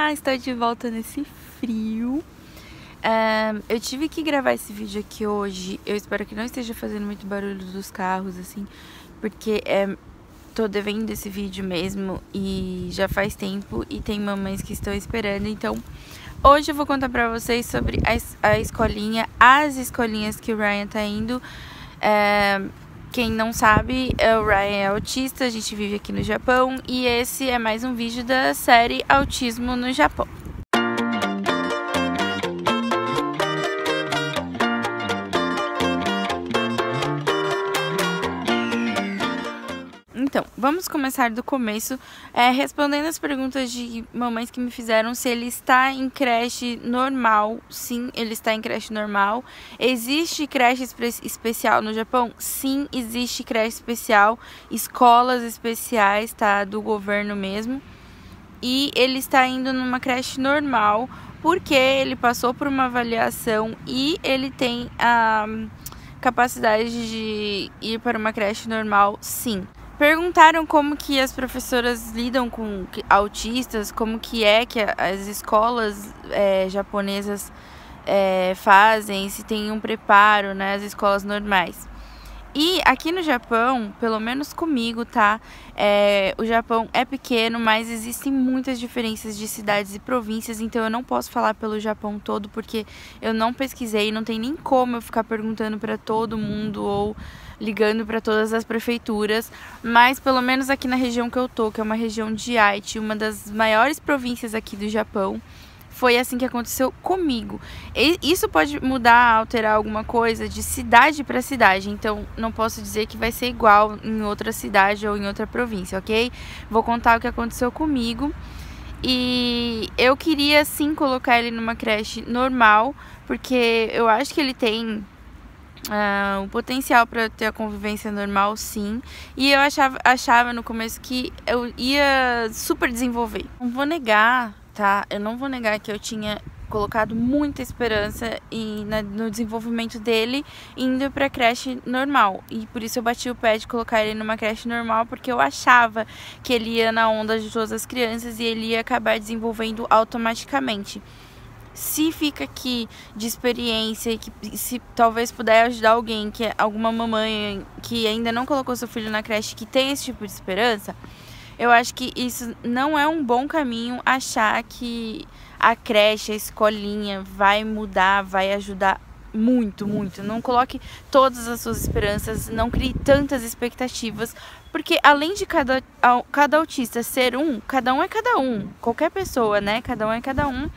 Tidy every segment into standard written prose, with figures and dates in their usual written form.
Olá, estou de volta nesse frio. Eu tive que gravar esse vídeo aqui hoje. Eu espero que não esteja fazendo muito barulho dos carros, assim, porque tô devendo esse vídeo mesmo e já faz tempo e tem mamães que estão esperando. Então, hoje eu vou contar pra vocês sobre as escolinhas que o Ryan tá indo. Quem não sabe, o Ryan é autista, a gente vive aqui no Japão e esse é mais um vídeo da série Autismo no Japão. Então, vamos começar do começo, respondendo as perguntas de mamães que me fizeram se ele está em creche normal. Sim, ele está em creche normal. Existe creche especial no Japão? Sim, existe creche especial, escolas especiais, tá? Do governo mesmo. E ele está indo numa creche normal, porque ele passou por uma avaliação e ele tem a capacidade de ir para uma creche normal, sim. Perguntaram como que as professoras lidam com autistas, como que as escolas japonesas fazem, se tem um preparo, né, as escolas normais. E aqui no Japão, pelo menos comigo, tá? O Japão é pequeno, mas existem muitas diferenças de cidades e províncias, então eu não posso falar pelo Japão todo, porque eu não pesquisei, não tem nem como eu ficar perguntando para todo mundo ou ligando para todas as prefeituras, mas pelo menos aqui na região que eu tô, que é uma região de Aichi, uma das maiores províncias aqui do Japão, foi assim que aconteceu comigo. E isso pode mudar, alterar alguma coisa de cidade para cidade, então não posso dizer que vai ser igual em outra cidade ou em outra província, ok? Vou contar o que aconteceu comigo. E eu queria sim colocar ele numa creche normal, porque eu acho que ele tem o potencial para ter a convivência normal, sim. E eu achava no começo que eu ia super desenvolver. Não vou negar, tá? Eu não vou negar que eu tinha colocado muita esperança no desenvolvimento dele indo para creche normal. E por isso eu bati o pé de colocar ele numa creche normal, porque eu achava que ele ia na onda de todas as crianças e ele ia acabar desenvolvendo automaticamente. Se fica aqui de experiência e que se talvez puder ajudar alguém, que é alguma mamãe que ainda não colocou seu filho na creche, que tem esse tipo de esperança, eu acho que isso não é um bom caminho, achar que a creche, a escolinha vai mudar, vai ajudar muito, muito. Não coloque todas as suas esperanças, não crie tantas expectativas, porque além de cada autista ser cada um é cada um, qualquer pessoa, né? Cada um é cada um.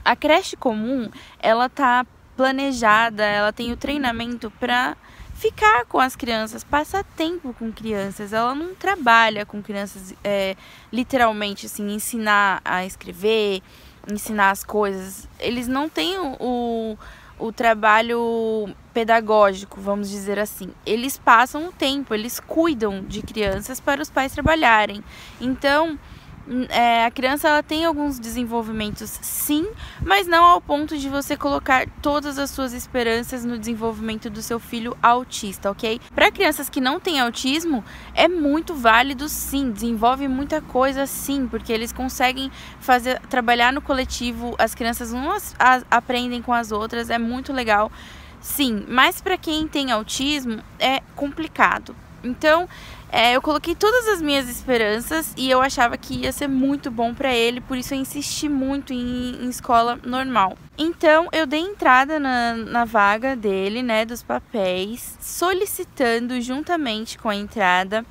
A creche comum, ela tá planejada, ela tem o treinamento para ficar com as crianças, passar tempo com crianças. Ela não trabalha com crianças literalmente, assim, ensinar a escrever, ensinar as coisas. Eles não têm o trabalho pedagógico, vamos dizer assim. Eles passam o tempo, eles cuidam de crianças para os pais trabalharem. Então, a criança ela tem alguns desenvolvimentos, sim, mas não ao ponto de você colocar todas as suas esperanças no desenvolvimento do seu filho autista, ok? Para crianças que não têm autismo, é muito válido, sim, desenvolve muita coisa, sim, porque eles conseguem trabalhar no coletivo, as crianças umas aprendem com as outras, é muito legal, sim, mas para quem tem autismo é complicado. Então, eu coloquei todas as minhas esperanças e eu achava que ia ser muito bom para ele, por isso eu insisti muito em escola normal. Então, eu dei entrada na vaga dele, né, dos papéis, solicitando juntamente com a entrada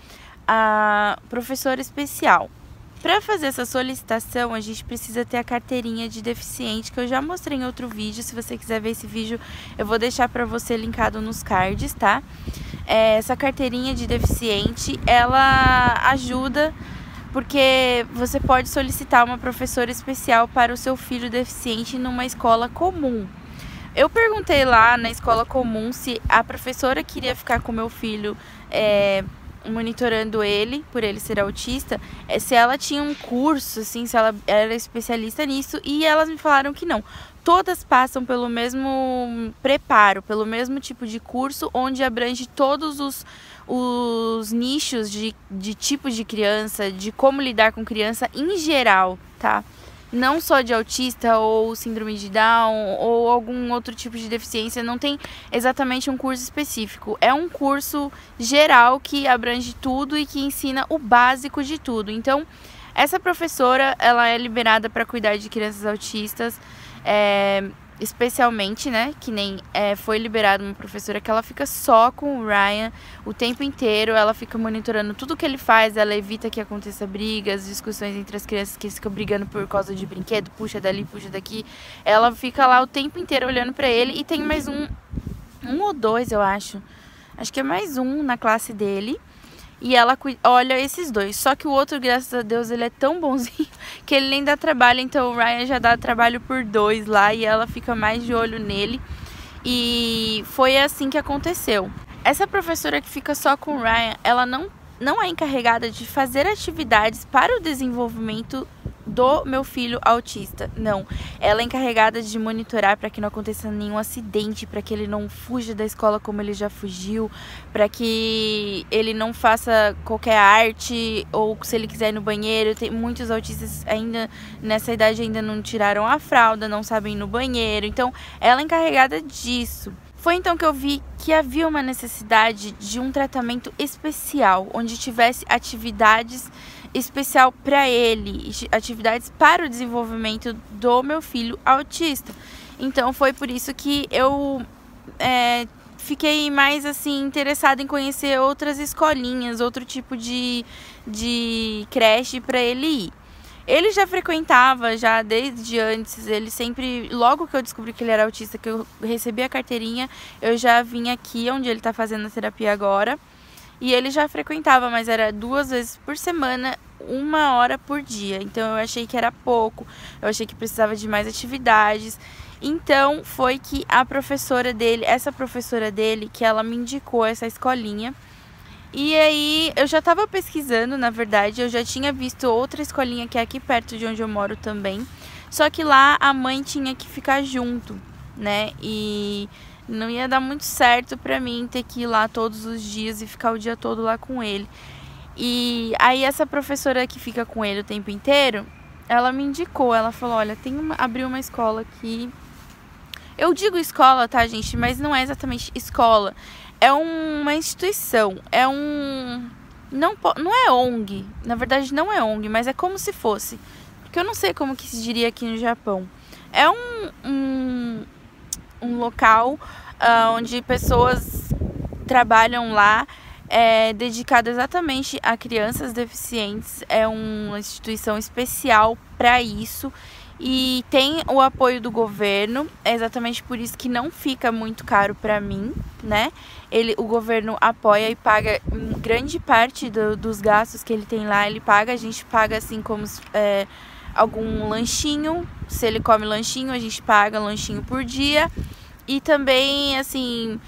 a professora especial. Para fazer essa solicitação, a gente precisa ter a carteirinha de deficiente, que eu já mostrei em outro vídeo. Se você quiser ver esse vídeo, eu vou deixar para você linkado nos cards, tá? Essa carteirinha de deficiente, ela ajuda porque você pode solicitar uma professora especial para o seu filho deficiente numa escola comum. Eu perguntei lá na escola comum se a professora queria ficar com meu filho monitorando ele, por ele ser autista, se ela tinha um curso, assim, se ela era especialista nisso, e elas me falaram que não. Todas passam pelo mesmo preparo, pelo mesmo tipo de curso, onde abrange todos os nichos de tipos de criança, de como lidar com criança em geral, tá? Não só de autista ou síndrome de Down ou algum outro tipo de deficiência, não tem exatamente um curso específico. É um curso geral que abrange tudo e que ensina o básico de tudo. Então, essa professora, ela é liberada para cuidar de crianças autistas, especialmente, né, que nem foi liberada uma professora que ela fica só com o Ryan o tempo inteiro, ela fica monitorando tudo que ele faz, ela evita que aconteça brigas, discussões entre as crianças que ficam brigando por causa de brinquedo, puxa dali, puxa daqui, ela fica lá o tempo inteiro olhando pra ele, e tem mais um ou dois, eu acho que é mais um na classe dele. E ela olha esses dois. Só que o outro, graças a Deus, ele é tão bonzinho que ele nem dá trabalho. Então o Ryan já dá trabalho por 2 lá e ela fica mais de olho nele. E foi assim que aconteceu. Essa professora que fica só com o Ryan, ela não é encarregada de fazer atividades para o desenvolvimento do meu filho autista, não. Ela é encarregada de monitorar para que não aconteça nenhum acidente, para que ele não fuja da escola como ele já fugiu, para que ele não faça qualquer arte, ou se ele quiser ir no banheiro. Tem muitos autistas ainda nessa idade ainda não tiraram a fralda, não sabem ir no banheiro, então ela é encarregada disso. Foi então que eu vi que havia uma necessidade de um tratamento especial, onde tivesse atividades especial para ele, atividades para o desenvolvimento do meu filho autista. Então foi por isso que eu fiquei mais assim interessada em conhecer outras escolinhas, outro tipo de creche para ele ir. Ele já frequentava, já desde antes, ele sempre, logo que eu descobri que ele era autista, que eu recebi a carteirinha, eu já vim aqui, onde ele tá fazendo a terapia agora, e ele já frequentava, mas era 2 vezes por semana, 1 hora por dia, então eu achei que era pouco, eu achei que precisava de mais atividades. Então foi que a professora dele, essa professora dele, que ela me indicou essa escolinha. E aí eu já estava pesquisando, na verdade, eu já tinha visto outra escolinha que é aqui perto de onde eu moro também. Só que lá a mãe tinha que ficar junto, né? E não ia dar muito certo pra mim ter que ir lá todos os dias e ficar o dia todo lá com ele. E aí essa professora que fica com ele o tempo inteiro, ela me indicou, ela falou, olha, abriu uma escola aqui. Eu digo escola, tá, gente? Mas não é exatamente escola. É uma instituição, não é ONG, na verdade não é ONG, mas é como se fosse, porque eu não sei como que se diria aqui no Japão. É um local onde pessoas trabalham lá, dedicado exatamente a crianças deficientes, é uma instituição especial para isso. E tem o apoio do governo, é exatamente por isso que não fica muito caro para mim, né? O governo apoia e paga grande parte dos gastos que ele tem lá, ele paga. A gente paga assim como algum lanchinho, se ele come lanchinho, a gente paga lanchinho por dia. E também, assim,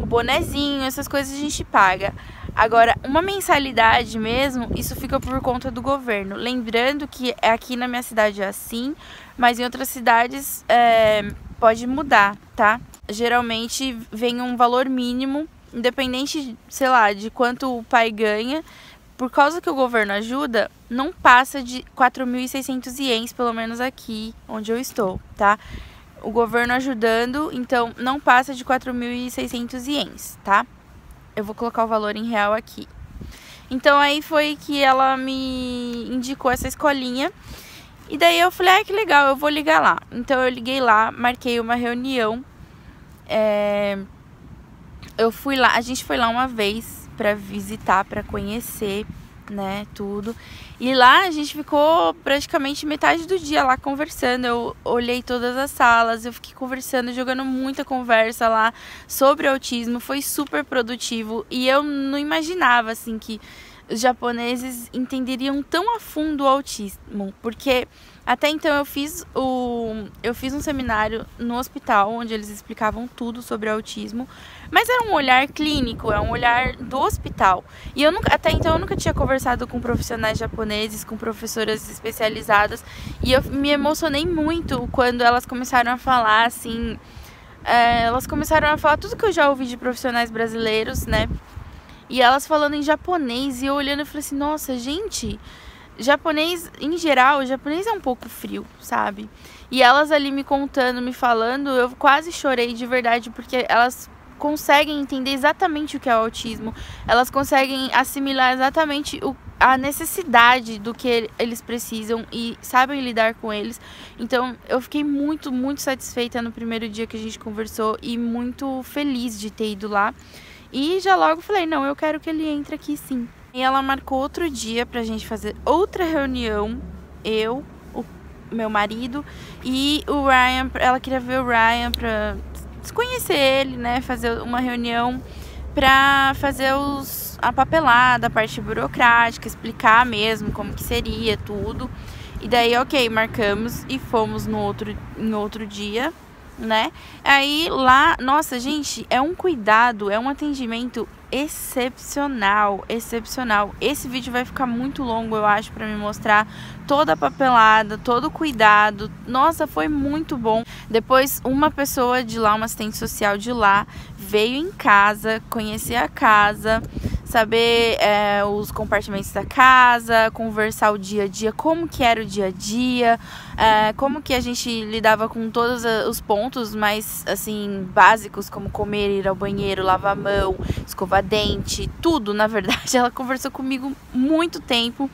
bonezinho, essas coisas a gente paga. Agora, uma mensalidade mesmo, isso fica por conta do governo. Lembrando que aqui na minha cidade é assim, mas em outras cidades pode mudar, tá? Geralmente vem um valor mínimo, independente, sei lá, de quanto o pai ganha. Por causa que o governo ajuda, não passa de 4.600 ienes, pelo menos aqui onde eu estou, tá? O governo ajudando, então não passa de 4.600 ienes, tá? Eu vou colocar o valor em real aqui. Então aí foi que ela me indicou essa escolinha. E daí eu falei, que legal, eu vou ligar lá. Então eu liguei lá, marquei uma reunião. Eu fui lá, a gente foi lá uma vez pra visitar, pra conhecer, né, tudo. E lá a gente ficou praticamente metade do dia lá conversando. Eu olhei todas as salas, eu fiquei conversando, jogando muita conversa lá sobre autismo. Foi super produtivo e eu não imaginava, assim, que os japoneses entenderiam tão a fundo o autismo, porque até então eu fiz um seminário no hospital onde eles explicavam tudo sobre autismo, mas era um olhar clínico, é um olhar do hospital. E até então eu nunca tinha conversado com profissionais japoneses, com professoras especializadas, e eu me emocionei muito quando elas começaram a falar assim, elas começaram a falar tudo que eu já ouvi de profissionais brasileiros, né? E elas falando em japonês, e eu olhando e falei assim, nossa, gente, japonês, em geral, o japonês é um pouco frio, sabe? E elas ali me contando, me falando, eu quase chorei de verdade, porque elas conseguem entender exatamente o que é o autismo, elas conseguem assimilar exatamente a necessidade do que eles precisam e sabem lidar com eles. Então eu fiquei muito, muito satisfeita no primeiro dia que a gente conversou e muito feliz de ter ido lá. E já logo falei, não, eu quero que ele entre aqui sim. E ela marcou outro dia pra gente fazer outra reunião, eu, o meu marido e o Ryan. Ela queria ver o Ryan pra conhecer ele, né, fazer uma reunião pra fazer a papelada, a parte burocrática, explicar mesmo como que seria tudo. E daí, ok, marcamos e fomos em outro dia, né? Aí lá, nossa, gente, é um cuidado, é um atendimento excepcional, excepcional. Esse vídeo vai ficar muito longo, eu acho, pra me mostrar toda a papelada, todo o cuidado. Nossa, foi muito bom. Depois, uma pessoa de lá, uma assistente social de lá, veio em casa, conhecer a casa, saber os compartimentos da casa, conversar o dia a dia, como que era o dia a dia, como que a gente lidava com todos os pontos mais, assim, básicos, como comer, ir ao banheiro, lavar a mão, escovar dente, tudo, na verdade. Ela conversou comigo muito tempo.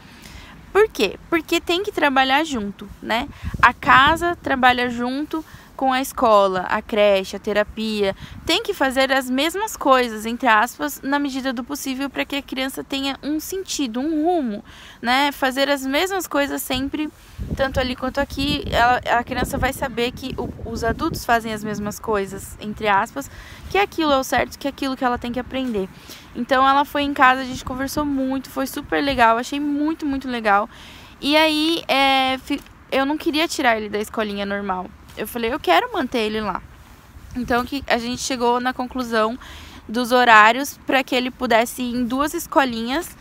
Por quê? Porque tem que trabalhar junto, né? A casa trabalha junto com a escola, a creche, a terapia. Tem que fazer as mesmas coisas, entre aspas, na medida do possível, para que a criança tenha um sentido, um rumo, né? Fazer as mesmas coisas sempre, tanto ali quanto aqui. A criança vai saber que os adultos fazem as mesmas coisas, entre aspas, que aquilo é o certo, que é aquilo que ela tem que aprender. Então ela foi em casa, a gente conversou muito, foi super legal, achei muito, muito legal. E aí eu não queria tirar ele da escolinha normal. Eu falei, eu quero manter ele lá. Então que a gente chegou na conclusão dos horários para que ele pudesse ir em 2 escolinhas.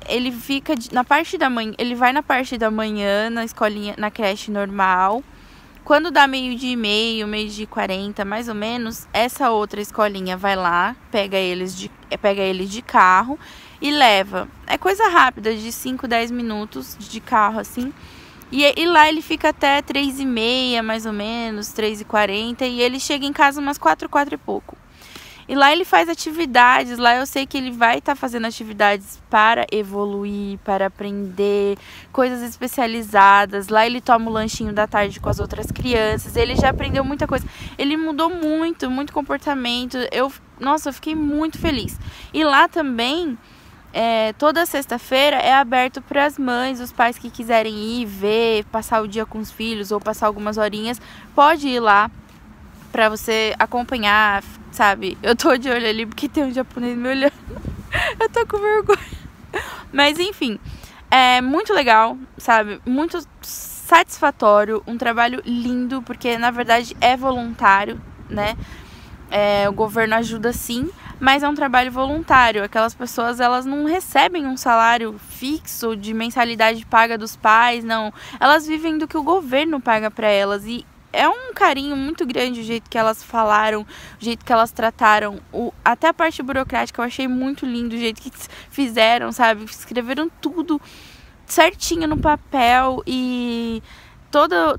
Ele fica na parte da manhã, ele vai na parte da manhã na escolinha, na creche normal. Quando dá 12h30, 12h40, mais ou menos, essa outra escolinha vai lá, pega ele de carro e leva. É coisa rápida, de 5, 10 minutos de carro, assim. E lá ele fica até 3h30, mais ou menos, 3h40. E ele chega em casa umas 4 e pouco. E lá ele faz atividades. Lá eu sei que ele vai estar fazendo atividades para evoluir, para aprender, coisas especializadas. Lá ele toma o lanchinho da tarde com as outras crianças. Ele já aprendeu muita coisa. Ele mudou muito, muito comportamento. Nossa, eu fiquei muito feliz. E lá também... toda sexta-feira é aberto para as mães, os pais que quiserem ir ver, passar o dia com os filhos ou passar algumas horinhas, pode ir lá para você acompanhar, sabe? Eu tô de olho ali porque tem um japonês me olhando. Eu tô com vergonha. Mas enfim, é muito legal, sabe? Muito satisfatório, um trabalho lindo, porque na verdade é voluntário, né? O governo ajuda sim, mas é um trabalho voluntário. Aquelas pessoas, elas não recebem um salário fixo de mensalidade paga dos pais, não. Elas vivem do que o governo paga para elas. E é um carinho muito grande o jeito que elas falaram, o jeito que elas trataram. Até a parte burocrática eu achei muito lindo o jeito que fizeram, sabe? Escreveram tudo certinho no papel e...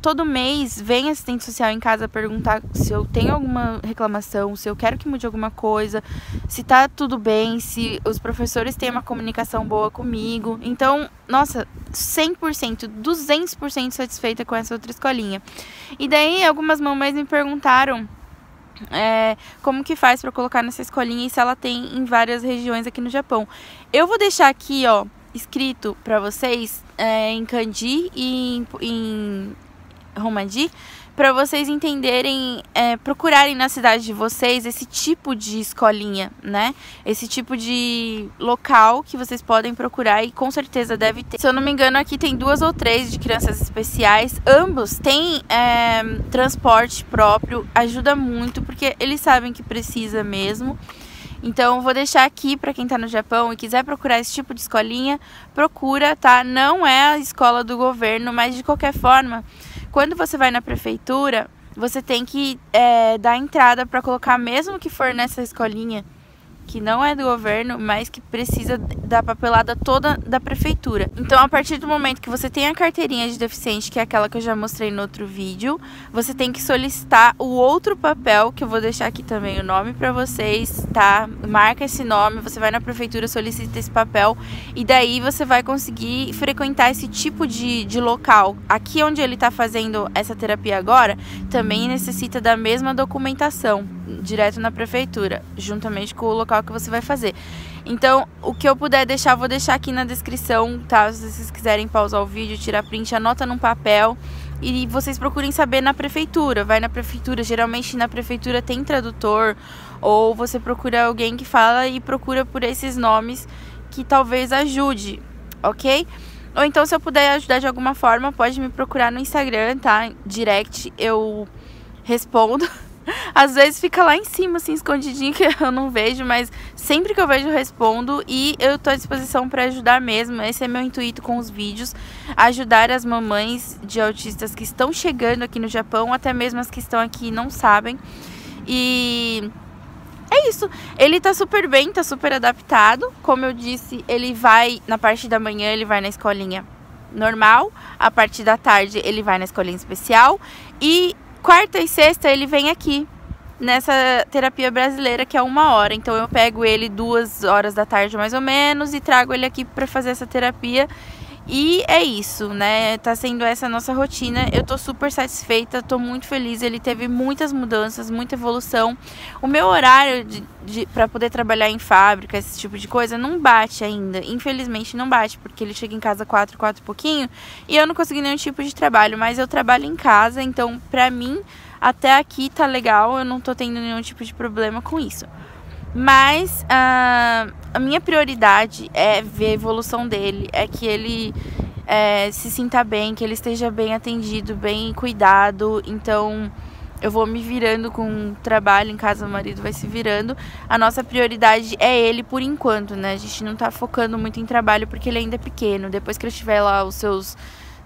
Todo mês vem assistente social em casa perguntar se eu tenho alguma reclamação, se eu quero que mude alguma coisa, se tá tudo bem, se os professores têm uma comunicação boa comigo. Então, nossa, 100%, 200% satisfeita com essa outra escolinha. E daí algumas mamães me perguntaram como que faz para colocar nessa escolinha e se ela tem em várias regiões aqui no Japão. Eu vou deixar aqui, ó, escrito para vocês em kanji e em romaji, para vocês entenderem procurarem na cidade de vocês esse tipo de escolinha, né? Esse tipo de local que vocês podem procurar e com certeza deve ter. Se eu não me engano, aqui tem 2 ou 3 de crianças especiais. Ambos têm transporte próprio, ajuda muito porque eles sabem que precisa mesmo. Então, vou deixar aqui para quem tá no Japão e quiser procurar esse tipo de escolinha, procura, tá? Não é a escola do governo, mas de qualquer forma, quando você vai na prefeitura, você tem que dar entrada para colocar, mesmo que for nessa escolinha, que não é do governo, mas que precisa da papelada toda da prefeitura. Então, a partir do momento que você tem a carteirinha de deficiente, que é aquela que eu já mostrei no outro vídeo, você tem que solicitar o outro papel, que eu vou deixar aqui também o nome pra vocês, tá? Marca esse nome, você vai na prefeitura, solicita esse papel, e daí você vai conseguir frequentar esse tipo de local. Aqui onde ele tá fazendo essa terapia agora, também necessita da mesma documentação, direto na prefeitura, juntamente com o local que você vai fazer. Então, o que eu puder deixar, vou deixar aqui na descrição, tá? Se vocês quiserem pausar o vídeo, tirar print, anota num papel e vocês procurem saber na prefeitura. Vai na prefeitura, geralmente na prefeitura tem tradutor, ou você procura alguém que fala e procura por esses nomes que talvez ajude, ok? Ou então, se eu puder ajudar de alguma forma, pode me procurar no Instagram, tá? Direct, eu respondo. Às vezes fica lá em cima, assim, escondidinho, que eu não vejo, mas sempre que eu vejo eu respondo e eu tô à disposição para ajudar mesmo. Esse é meu intuito com os vídeos, ajudar as mamães de autistas que estão chegando aqui no Japão, até mesmo as que estão aqui e não sabem. E é isso, ele tá super bem, tá super adaptado. Como eu disse, ele vai, na parte da manhã ele vai na escolinha normal, a parte da tarde ele vai na escolinha especial e quarta e sexta ele vem aqui nessa terapia brasileira, que é 1 hora. Então eu pego ele 2 horas da tarde mais ou menos e trago ele aqui para fazer essa terapia. E é isso, né? Tá sendo essa a nossa rotina. Eu tô super satisfeita, tô muito feliz. Ele teve muitas mudanças, muita evolução. O meu horário pra poder trabalhar em fábrica, esse tipo de coisa, não bate ainda. Infelizmente não bate, porque ele chega em casa 4 e pouquinho e eu não consegui nenhum tipo de trabalho. Mas eu trabalho em casa, então pra mim até aqui tá legal. Eu não tô tendo nenhum tipo de problema com isso. Mas a minha prioridade é ver a evolução dele, é que ele se sinta bem, que ele esteja bem atendido, bem cuidado. Então eu vou me virando com o trabalho, em casa o marido vai se virando. A nossa prioridade é ele por enquanto, né? A gente não tá focando muito em trabalho porque ele ainda é pequeno. Depois que ele tiver lá os seus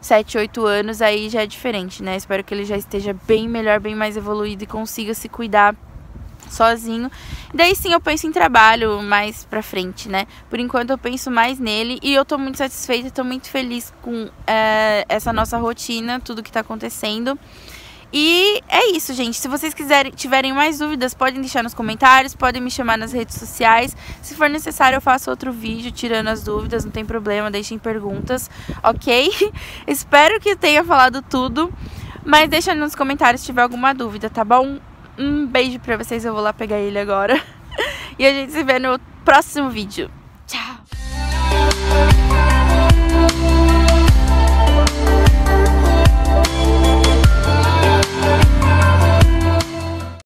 7, 8 anos, aí já é diferente, né? Espero que ele já esteja bem melhor, bem mais evoluído e consiga se cuidar sozinho. Daí sim eu penso em trabalho mais pra frente, né? Por enquanto eu penso mais nele e eu tô muito satisfeita, tô muito feliz com essa nossa rotina, tudo que tá acontecendo. E é isso, gente. Se vocês tiverem mais dúvidas, podem deixar nos comentários, podem me chamar nas redes sociais. Se for necessário, eu faço outro vídeo tirando as dúvidas, não tem problema, deixem perguntas, ok? Espero que tenha falado tudo, mas deixa nos comentários se tiver alguma dúvida, tá bom? Um beijo pra vocês, eu vou lá pegar ele agora. E a gente se vê no próximo vídeo.